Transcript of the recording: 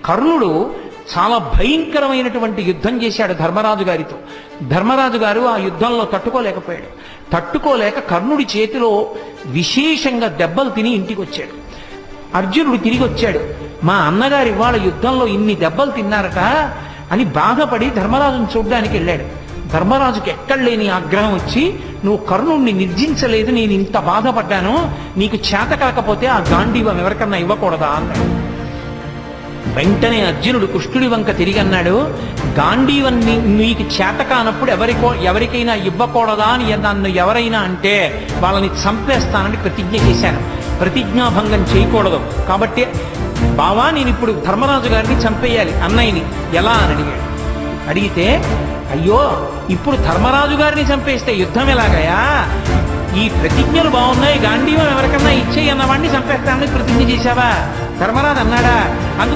కర్ణుడు చాలా భయంకరమైనటువంటి యుద్ధం చేశాడు ధర్మరాజు గారితో. ధర్మరాజు గారు ఆ యుద్ధంలో తట్టుకోలేకపోయాడు. తట్టుకోలేక కర్ణుడి చేతిలో విశేషంగా దెబ్బలు తిని ఇంటికి వచ్చాడు. అర్జునుడు తిరిగి వచ్చాడు. మా అన్నగారు ఇవాళ యుద్ధంలో ఇన్ని దెబ్బలు తిన్నారట అని బాధపడి ధర్మరాజును చూడ్డానికి వెళ్ళాడు. ధర్మరాజుకి ఎక్కడలేని ఆగ్రహం వచ్చి, నువ్వు కర్ణుణ్ణి నిర్జించలేదు, నేను ఇంత బాధపడ్డాను, నీకు చేత కాకపోతే ఆ గాంధీవం ఎవరికన్నా ఇవ్వకూడదా అన్నాడు. వెంటనే అర్జునుడు కృష్ణుడి వంక తిరిగి అన్నాడు, గాంధీవం నీకు చేత కానప్పుడు ఎవరికైనా ఇవ్వకూడదా అని నన్ను ఎవరైనా అంటే వాళ్ళని చంపేస్తానని ప్రతిజ్ఞ చేశాను. ప్రతిజ్ఞాభంగం చేయకూడదు. కాబట్టి బావా, నేను ఇప్పుడు ధర్మరాజు గారిని చంపేయాలి, అన్నయ్యని ఎలా అని అడిగాడు. అడిగితే, అయ్యో ఇప్పుడు ధర్మరాజు గారిని చంపేస్తే యుద్ధం ఎలాగయా, ఈ ప్రతిజ్ఞలు బాగున్నాయి, గాంధీవం ఎవరికన్నా ఇచ్చేయి అన్నవాడిని చంపేస్తానని ప్రతిజ్ఞ చేశావా? ధర్మరాజు అన్నాడా? అందుకు